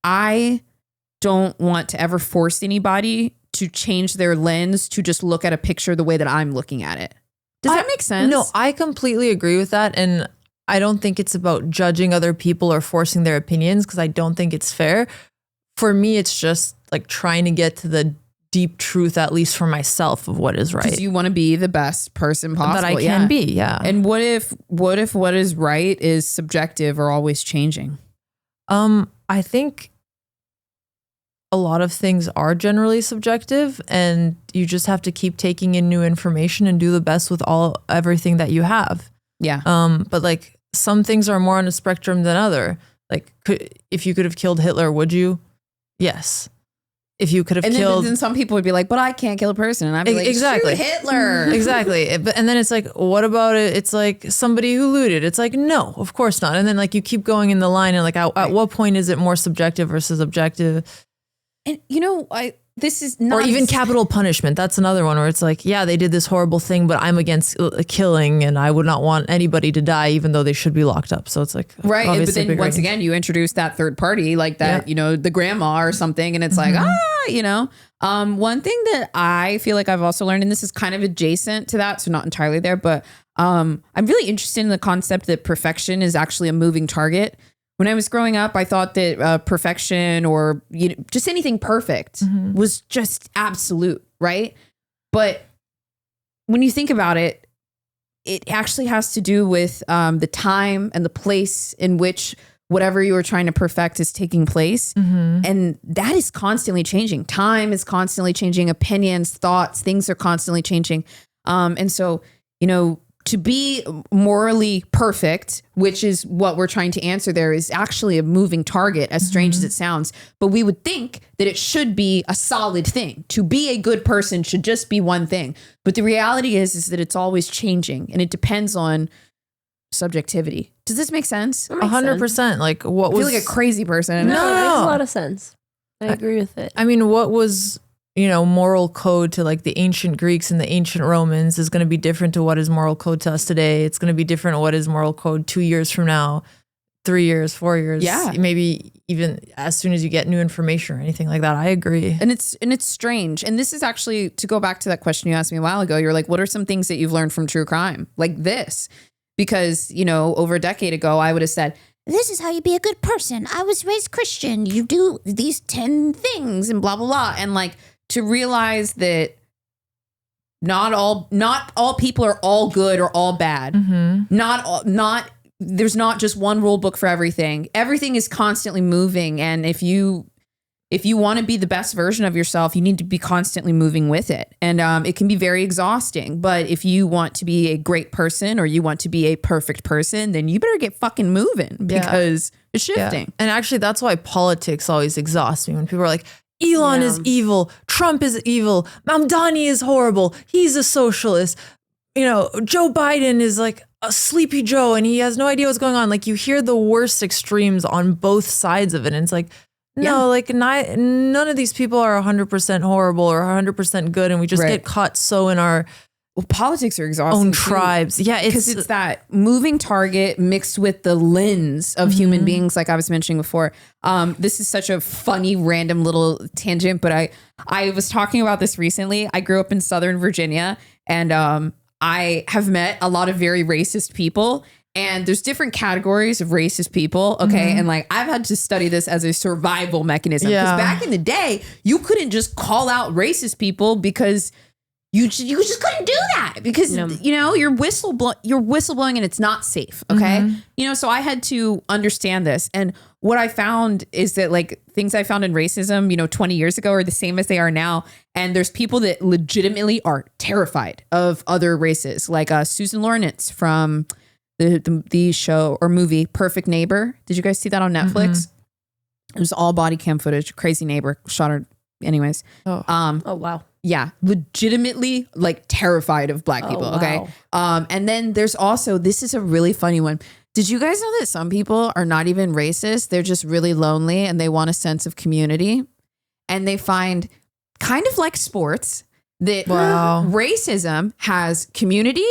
I don't want to ever force anybody to change their lens to just look at a picture the way that I'm looking at it. Does that make sense? No, I completely agree with that. And I don't think it's about judging other people or forcing their opinions, because I don't think it's fair. For me, it's just like trying to get to the deep truth, at least for myself, of what is right. Because you want to be the best person possible. That I can be, yeah. And what if what is right is subjective or always changing? I think a lot of things are generally subjective, and you just have to keep taking in new information and do the best with everything that you have. Yeah. But like some things are more on a spectrum than other. Like if you could have killed Hitler, would you? Yes. If you could have killed, then some people would be like, "But I can't kill a person," and I'd be like, exactly, "Shoot Hitler." Exactly. And then it's like, what about it? It's like somebody who looted. It's like, no, of course not. And then like you keep going in the line, and like at what point is it more subjective versus objective? And this is not, or even capital punishment. That's another one where it's like, yeah, they did this horrible thing, but I'm against killing, and I would not want anybody to die, even though they should be locked up. So it's like, right. But then once again, you introduce that third party, like that, the grandma or something, and it's like, one thing that I feel like I've also learned, and this is kind of adjacent to that, so not entirely there, but I'm really interested in the concept that perfection is actually a moving target. When I was growing up, I thought that perfection or just anything perfect was just absolute, right? But when you think about it, it actually has to do with the time and the place in which whatever you are trying to perfect is taking place. And that is constantly changing. Time is constantly changing. Opinions, thoughts, things are constantly changing. And so, to be morally perfect, which is what we're trying to answer there, is actually a moving target, as strange as it sounds. But we would think that it should be a solid thing. To be a good person should just be one thing. But the reality is that it's always changing, and it depends on subjectivity. Does this make sense? 100%. Like what I feel like a crazy person. No, it makes a lot of sense. I agree with it. I mean, what was moral code to like the ancient Greeks and the ancient Romans is going to be different to what is moral code to us today. It's going to be different to what is moral code 2 years from now, 3 years, 4 years. Yeah. Maybe even as soon as you get new information or anything like that. I agree. And it's strange. And this is actually, to go back to that question you asked me a while ago, you're like, what are some things that you've learned from true crime? Like this. Because, over a decade ago, I would have said, this is how you be a good person. I was raised Christian. You do these 10 things and blah, blah, blah. And like, to realize that not all people are all good or all bad. There's not just one rule book for everything. Everything is constantly moving. And if you want to be the best version of yourself, you need to be constantly moving with it. And it can be very exhausting. But if you want to be a great person or you want to be a perfect person, then you better get fucking moving because it's shifting. Yeah. And actually, that's why politics always exhausts me when people are like, Elon is evil. Trump is evil. Mamdani is horrible. He's a socialist. Joe Biden is like a sleepy Joe and he has no idea what's going on. Like you hear the worst extremes on both sides of it. And it's like, no, like none of these people are 100% horrible or 100% good. And we just get caught so in our politics are exhausting own tribes. Yeah, because it's that moving target mixed with the lens of human beings, like I was mentioning before. This is such a funny, random little tangent, but I was talking about this recently. I grew up in Southern Virginia, and I have met a lot of very racist people. And there's different categories of racist people. Okay. And like, I've had to study this as a survival mechanism. Because back in the day, you couldn't just call out racist people because you just couldn't do that because, you're whistleblowing and it's not safe. Okay. So I had to understand this. And what I found is that like things I found in racism, 20 years ago are the same as they are now. And there's people that legitimately are terrified of other races, like Susan Lawrence from the show or movie Perfect Neighbor. Did you guys see that on Netflix? It was all body cam footage. Crazy neighbor shot her. Anyways. Oh wow. Yeah, legitimately like terrified of black people. Wow. Okay. And then there's also, this is a really funny one. Did you guys know that some people are not even racist? They're just really lonely and they want a sense of community. And they find, kind of like sports, that racism has community,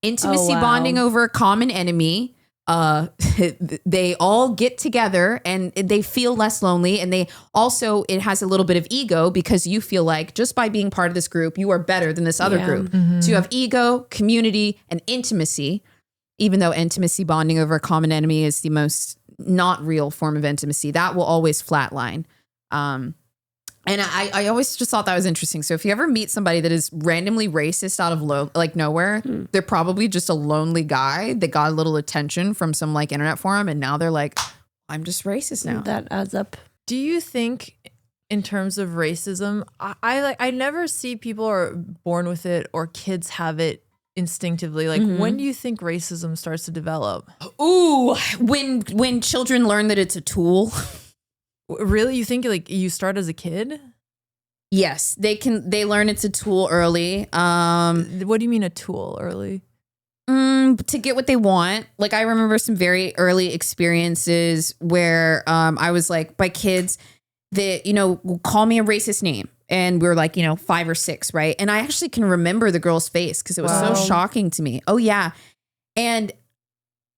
intimacy, bonding over a common enemy. They all get together and they feel less lonely, and it has a little bit of ego because you feel like just by being part of this group you are better than this other group. So you have ego, community, and intimacy, even though intimacy, bonding over a common enemy, is the most not real form of intimacy. That will always flatline. And I always just thought that was interesting. So if you ever meet somebody that is randomly racist out of nowhere, they're probably just a lonely guy that got a little attention from some like internet forum, and now they're like, I'm just racist now. That adds up. Do you think in terms of racism, I never see people are born with it or kids have it instinctively. Like when do you think racism starts to develop? Ooh, when children learn that it's a tool. Really? You think like you start as a kid? Yes, they learn it's a tool early. What do you mean a tool early? To get what they want. Like I remember some very early experiences where I was like, by kids that, will call me a racist name. And we were like, 5 or 6, right? And I actually can remember the girl's face because it was so shocking to me. Oh, yeah. And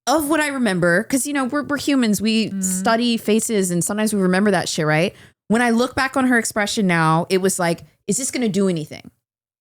of what I remember, because, we're humans. We study faces and sometimes we remember that shit, right? When I look back on her expression now, it was like, is this going to do anything?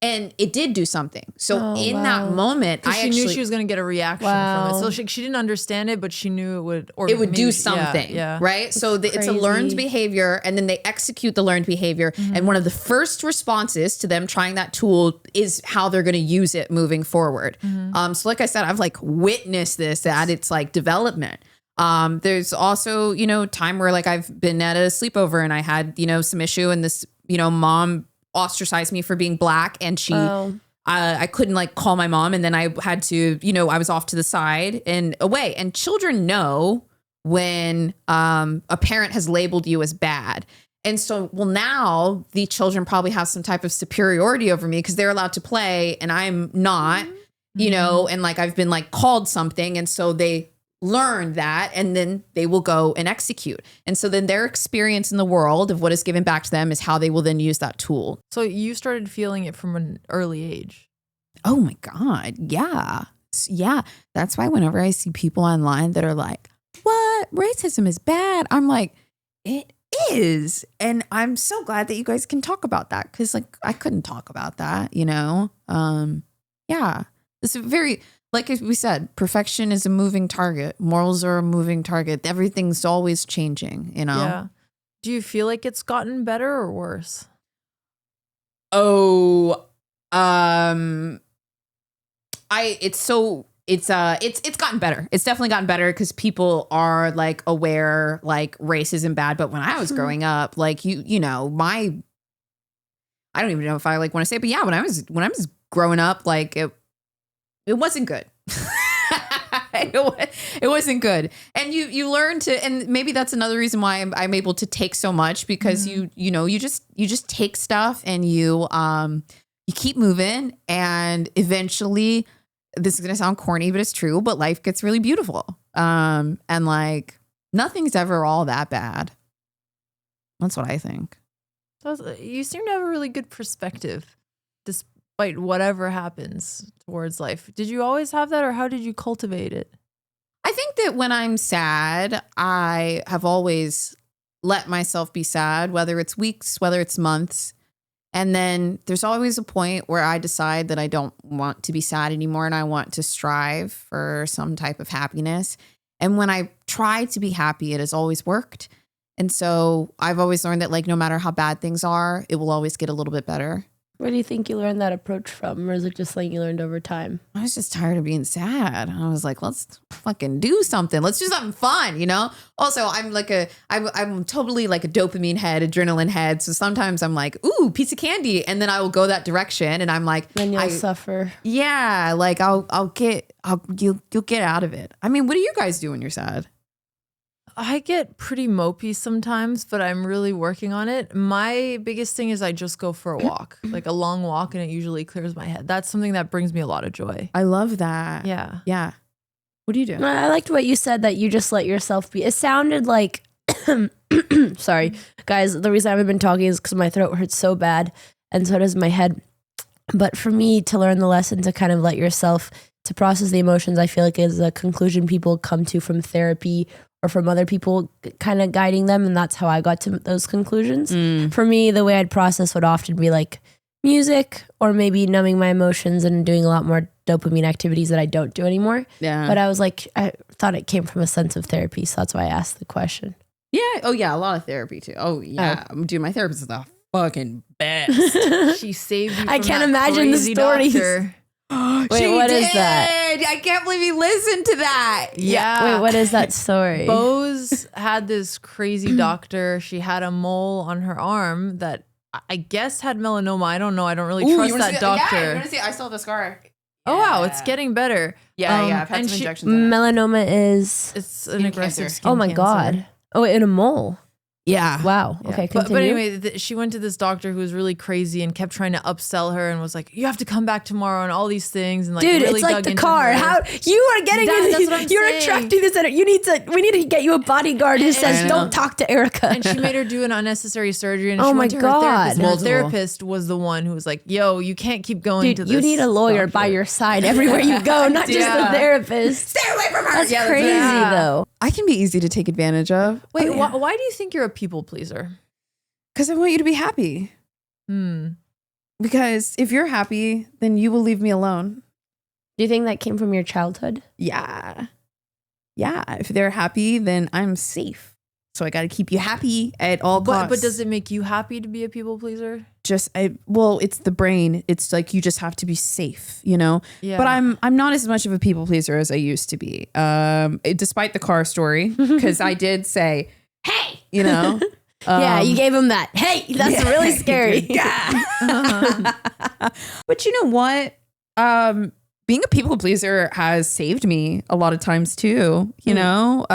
And it did do something. So that moment, she knew she was going to get a reaction from it. So she didn't understand it, but she knew it would. Or it would do something, right? So it's a learned behavior, and then they execute the learned behavior. And one of the first responses to them trying that tool is how they're going to use it moving forward. So like I said, I've like witnessed this at its like development. There's also, time where like I've been at a sleepover and I had, some issue, and this, mom ostracized me for being black, and she I couldn't like call my mom, and then I had to, I was off to the side and away. And children know when a parent has labeled you as bad. And so, now the children probably have some type of superiority over me because they're allowed to play and I'm not, and like I've been like called something, and so they learn that, and then they will go and execute. And so then their experience in the world of what is given back to them is how they will then use that tool. So you started feeling it from an early age. Oh my God. Yeah. Yeah. That's why whenever I see people online that are like, what? Racism is bad. I'm like, it is. And I'm so glad that you guys can talk about that. Cause like, I couldn't talk about that, Yeah. It's very, like we said, perfection is a moving target. Morals are a moving target. Everything's always changing, Yeah. Do you feel like it's gotten better or worse? Oh, it's gotten better. It's definitely gotten better because people are like aware, like race isn't bad. But when I was growing up, like I don't even know if I like want to say it, but yeah, when I was growing up, like it wasn't good. It wasn't good. And you learn to, and maybe that's another reason why I'm able to take so much, because you just take stuff and you keep moving, and eventually, this is going to sound corny, but it's true, but life gets really beautiful. And like nothing's ever all that bad. That's what I think. You seem to have a really good perspective despite whatever happens towards life. Did you always have that, or how did you cultivate it? I think that when I'm sad, I have always let myself be sad, whether it's weeks, whether it's months. And then there's always a point where I decide that I don't want to be sad anymore and I want to strive for some type of happiness. And when I try to be happy, it has always worked. And so I've always learned that like no matter how bad things are, it will always get a little bit better. Where do you think you learned that approach from? Or is it just something you learned over time? I was just tired of being sad. I was like, let's fucking do something. Let's do something fun, Also, I'm totally like a dopamine head, adrenaline head. So sometimes I'm like, ooh, piece of candy. And then I will go that direction. And I'm like, then you'll suffer. Yeah. Like you'll get out of it. I mean, what do you guys do when you're sad? I get pretty mopey sometimes, but I'm really working on it. My biggest thing is I just go for a walk, like a long walk, and it usually clears my head. That's something that brings me a lot of joy. I love that. Yeah. Yeah. What do you do? I liked what you said, that you just let yourself be. It sounded like, sorry, guys, the reason I haven't been talking is because my throat hurts so bad, and so does my head. But for me to learn the lesson to kind of let yourself, to process the emotions, I feel like is a conclusion people come to from therapy or from other people kind of guiding them. And that's how I got to those conclusions. For me, the way I'd process would often be like music, or maybe numbing my emotions and doing a lot more dopamine activities that I don't do anymore. Yeah. But I was like, I thought it came from a sense of therapy. So that's why I asked the question. Yeah. Oh yeah. A lot of therapy too. Oh yeah. Dude, my therapist is the fucking best. She saved you from I can't imagine the stories. Doctor. Wait, what is that? I can't believe you listened to that. Yeah. Wait, what is that story? Boze had this crazy doctor. She had a mole on her arm that I guess had melanoma. I don't know. I don't really trust that doctor. Yeah, you want to see? I still have the scar. Oh wow, it's getting better. Yeah. I've had and some injections. in it. Melanoma is. It's an Skin aggressive cancer. skin Oh my cancer. God. Oh, in a mole. Yeah. Wow. Yeah. Okay, But continue. anyway, she went to this doctor who was really crazy and kept trying to upsell her and was like, "You have to come back tomorrow," and all these things. And like, Dude, really it's like dug the into car. her. How you are getting That's what I'm you're saying. attracting this. We need to get you a bodyguard who says, I know. "Don't talk to Ericka." And she made her do an unnecessary surgery. And Oh she my went to her God. therapist. And her Multiple. therapist was the one who was like, "Yo, you can't keep going to Dude, this." you need a lawyer doctor." by your side everywhere you go, not just Yeah. the therapist. Stay away from her. That's Yeah, crazy Yeah. though. I can be easy to take advantage of. Wait, why do you think you're a people pleaser? Because I want you to be happy. Because if you're happy, then you will leave me alone. Do you think that came from your childhood? Yeah. If they're happy, then I'm safe. So I got to keep you happy at all costs. But does it make you happy to be a people pleaser? Well, it's the brain. It's like you just have to be safe, you know. Yeah. But I'm not as much of a people pleaser as I used to be. Despite the car story, because I did say, "Hey," you know. Yeah, you gave him that. Hey, that's really scary. But you know what? Being a people pleaser has saved me a lot of times too. You know,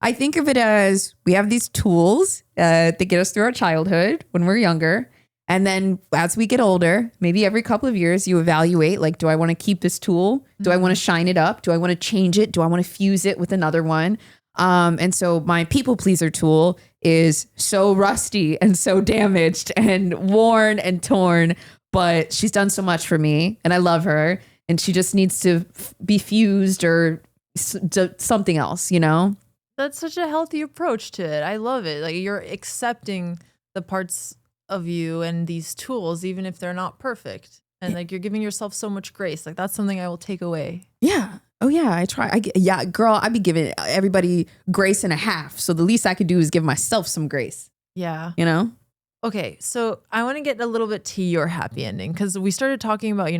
I think of it as we have these tools that get us through our childhood when we're younger. And then as we get older, maybe every couple of years, you evaluate, like, do I want to keep this tool? Do I want to shine it up? Do I want to change it? Do I want to fuse it with another one? And so my people pleaser tool is so rusty and so damaged and worn and torn, but she's done so much for me and I love her and she just needs to be fused or something else, you know? That's such a healthy approach to it. I love it. Like you're accepting the parts of you and these tools, even if they're not perfect. And like you're giving yourself so much grace. Like that's something I will take away. Yeah. Oh yeah, I try. Girl, I'd be giving everybody grace and a half. So the least I could do is give myself some grace, Yeah. you know? Okay, so I want to get a little bit to your happy ending because we started talking about,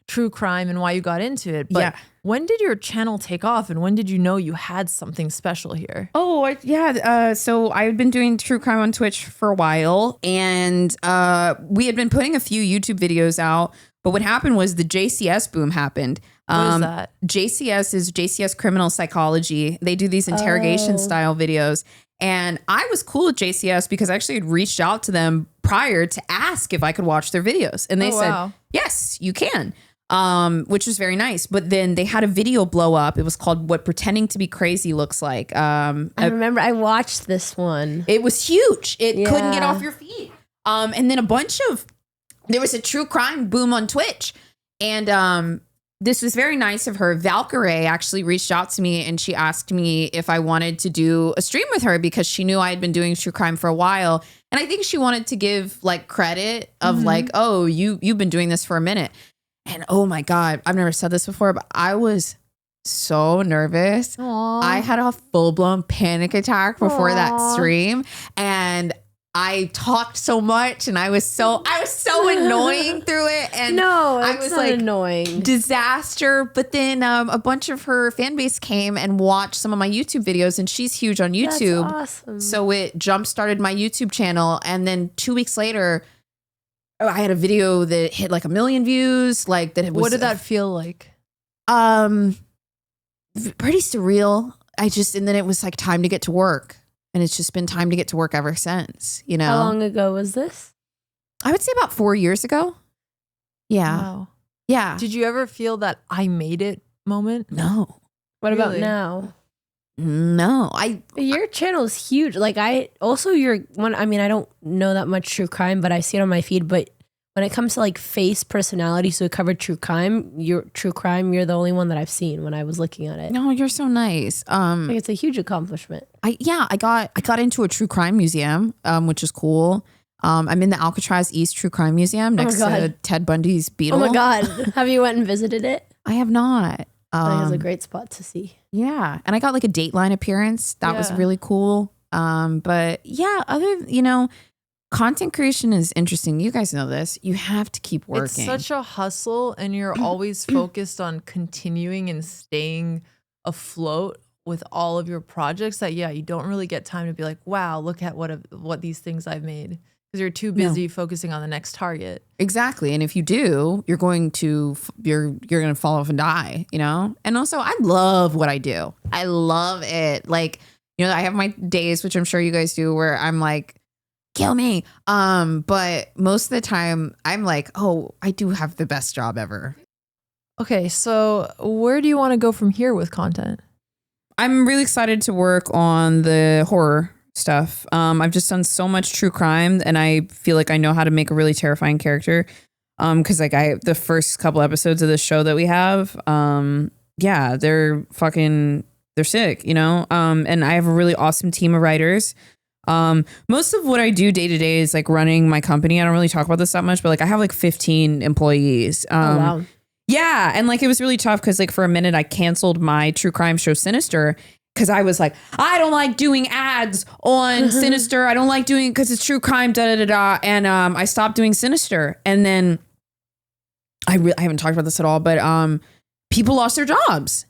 true crime and why you got into it. But Yeah. when did your channel take off and when did you know you had something special here? Oh, yeah. So I had been doing true crime on Twitch for a while and we had been putting a few YouTube videos out. But what happened was the JCS boom happened. What is that? JCS is JCS Criminal Psychology. They do these interrogation style videos. And I was cool with JCS because I actually had reached out to them prior to ask if I could watch their videos. And they said, wow. yes, you can, which was very nice. But then they had a video blow up. It was called What Pretending to Be Crazy Looks Like. I remember I watched this one. It was huge. It couldn't get Yeah. off your feet. And then there was a true crime boom on Twitch. And this was very nice of her. Valkyrie actually reached out to me and she asked me if I wanted to do a stream with her because she knew I had been doing true crime for a while. And I think she wanted to give like credit of like, oh, you've been doing this for a minute. And oh my God, I've never said this before, but I was so nervous. Aww. I had a full-blown panic attack before that stream. And I talked so much and I was so annoying through it. And No, I it's was not like annoying. disaster. But then a bunch of her fan base came and watched some of my YouTube videos and she's huge on YouTube. That's awesome. So it jump started my YouTube channel. And then 2 weeks later, I had a video that hit like 1 million views. Like that. What did that feel like? Pretty surreal. And then it was like time to get to work. And it's just been time to get to work ever since, you know? How long ago was this? I would say about 4 years ago. Yeah. Wow. Yeah. Did you ever feel that I made it moment? No. What about Really? now? No. Your channel is huge. Like you're one. I mean, I don't know that much true crime, but I see it on my feed. But when it comes to like face personalities who cover true crime, you're the only one that I've seen when I was looking at it. No, you're so nice. Like it's a huge accomplishment. I got into a true crime museum, which is cool. I'm in the Alcatraz East True Crime Museum next to God. Ted Bundy's beetle. Oh my God. Have you went and visited it? I have not. I think it's a great spot to see. Yeah. And I got like a Dateline appearance. That was Yeah. really cool. But yeah, content creation is interesting. You guys know this. You have to keep working. It's such a hustle, and you're always focused on continuing and staying afloat with all of your projects that, you don't really get time to be like, wow, look at what these things I've made. Because you're too busy focusing on the next target. Exactly. And if you do, you're going to fall off and die, And also, I love what I do. I love it. Like, I have my days, which I'm sure you guys do, where I'm like, kill me. But most of the time I'm like, oh, I do have the best job ever. Okay, so where do you want to go from here with content? I'm really excited to work on the horror stuff. I've just done so much true crime, and I feel like I know how to make a really terrifying character. Because the first couple episodes of the show that we have, they're sick, and I have a really awesome team of writers. Most of what I do day to day is like running my company. I don't really talk about this that much, but like I have like 15 employees. Oh, wow. Yeah. And like, it was really tough because like for a minute I canceled my true crime show Sinister because I was like, I don't like doing ads on Sinister. I don't like doing because it's true crime, And I stopped doing Sinister. And then I haven't talked about this at all, but people lost their jobs.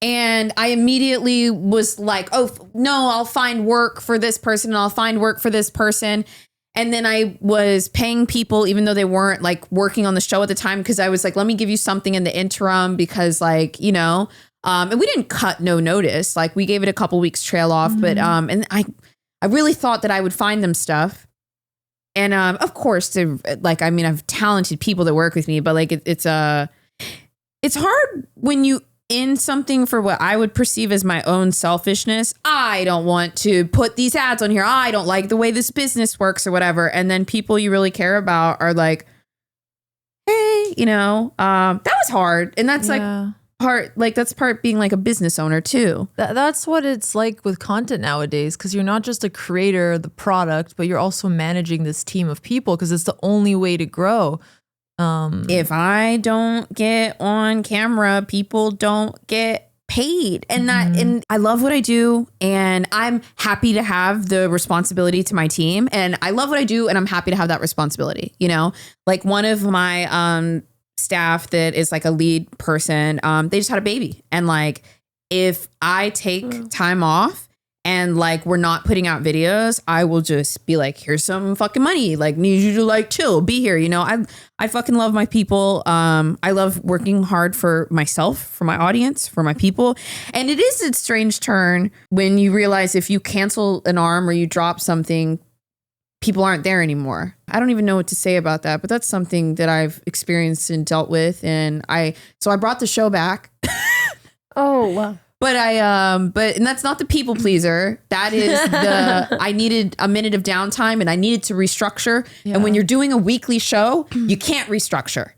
And I immediately was like, oh, no, I'll find work for this person and I'll find work for this person. And then I was paying people, even though they weren't like working on the show at the time, because I was like, let me give you something in the interim because like, and we didn't cut no notice. Like we gave it a couple weeks trail off. But and I really thought that I would find them stuff. And of course, I have talented people that work with me, but like it's hard when you in something for what I would perceive as my own selfishness. I don't want to put these ads on here. I don't like the way this business works or whatever. And then people you really care about are like, hey, that was hard. And that's that's part being like a business owner too. That's what it's like with content nowadays, because you're not just a creator of the product, but you're also managing this team of people because it's the only way to grow. If I don't get on camera, people don't get paid. And and I love what I do, and I'm happy to have the responsibility to my team. And I love what I do, and I'm happy to have that responsibility. Like one of my staff that is like a lead person, they just had a baby. And like if I take time off and like we're not putting out videos, I will just be like, here's some fucking money, like need you to like chill, be here. I fucking love my people. I love working hard for myself, for my audience, for my people. And it is a strange turn when you realize if you cancel an arm or you drop something, people aren't there anymore. I don't even know what to say about that, but that's something that I've experienced and dealt with. And I brought the show back. Oh, wow. But and that's not the people pleaser. That is I needed a minute of downtime and I needed to restructure. Yeah. And when you're doing a weekly show, you can't restructure.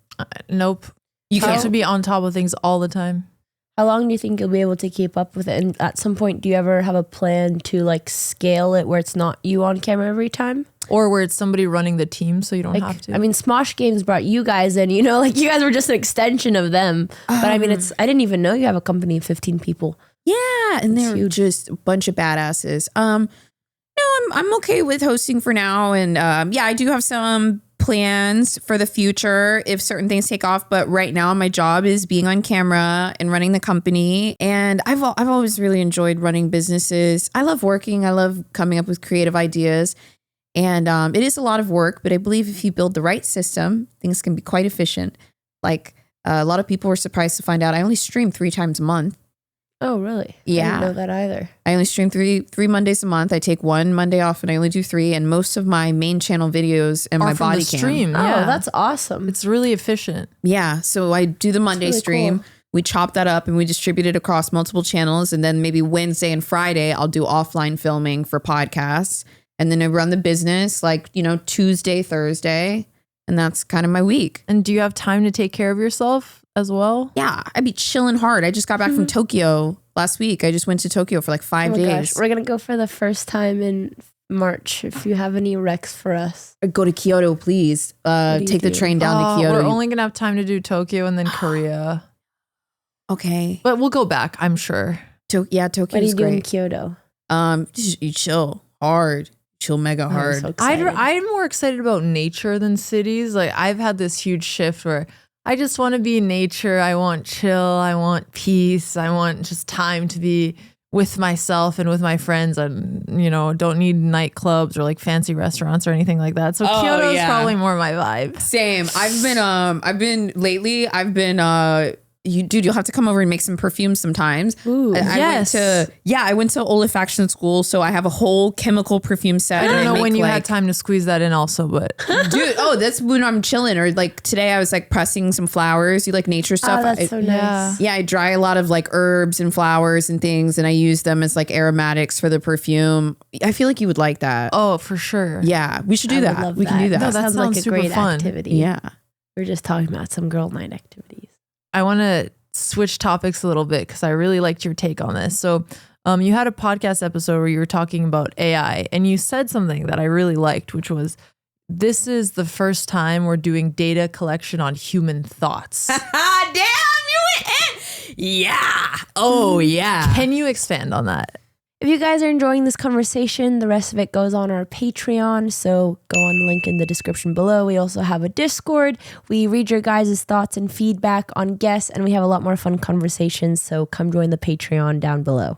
Nope. You have to be on top of things all the time. How long do you think you'll be able to keep up with it? And at some point, do you ever have a plan to like scale it where it's not you on camera every time? Or where it's somebody running the team so you don't have to. I mean, Smosh Games brought you guys in, like you guys were just an extension of them. But I mean, I didn't even know you have a company of 15 people. Yeah, and they're just a bunch of badasses. No, I'm okay with hosting for now. And I do have some plans for the future if certain things take off. But right now, my job is being on camera and running the company. And I've always really enjoyed running businesses. I love working. I love coming up with creative ideas. And it is a lot of work, but I believe if you build the right system, things can be quite efficient. Like a lot of people were surprised to find out I only stream 3 times a month. Oh, really? Yeah. I didn't know that either. I only stream three Mondays a month. I take 1 Monday off and I only do 3. And most of my main channel videos and my body stream. Cam. Yeah. Oh, that's awesome. It's really efficient. Yeah. So I do the Monday really stream. Cool. We chop that up and we distribute it across multiple channels. And then maybe Wednesday and Friday, I'll do offline filming for podcasts. And then I run the business like, Tuesday, Thursday. And that's kind of my week. And do you have time to take care of yourself as well? Yeah, I'd be chilling hard. I just got back from Tokyo last week. I just went to Tokyo for like 5 days. Gosh. We're going to go for the first time in March. If you have any recs for us. Go to Kyoto, please. Take the train down to Kyoto. We're only going to have time to do Tokyo and then Korea. Okay. But we'll go back, I'm sure. Tokyo's great. What do you do in Kyoto? You chill hard. chill mega hard. so excited. I'm more excited about nature than cities. Like I've had this huge shift where I just want to be in nature. I want chill. I want peace. I want just time to be with myself and with my friends, and don't need nightclubs or like fancy restaurants or anything like that. So Kyoto is probably more my vibe. Same. I've been you'll have to come over and make some perfumes sometimes. Ooh, I went to olfaction school, so I have a whole chemical perfume set. I don't know when you had time to squeeze that in also, but dude, that's when I'm chilling. Or like today I was like pressing some flowers. You like nature stuff. Oh, that's so nice. Yeah, I dry a lot of like herbs and flowers and things, and I use them as like aromatics for the perfume. I feel like you would like that. Oh, for sure. Yeah, we should do that. We can do that. No, that sounds like a super great fun. activity. Yeah. We're just talking about some girl night activities. I want to switch topics a little bit because I really liked your take on this. So you had a podcast episode where you were talking about AI, and you said something that I really liked, which was, this is the first time we're doing data collection on human thoughts. Damn, you went in. Yeah. Oh, yeah. Can you expand on that? If you guys are enjoying this conversation, the rest of it goes on our Patreon. So go on the link in the description below. We also have a Discord. We read your guys' thoughts and feedback on guests, and we have a lot more fun conversations. So come join the Patreon down below.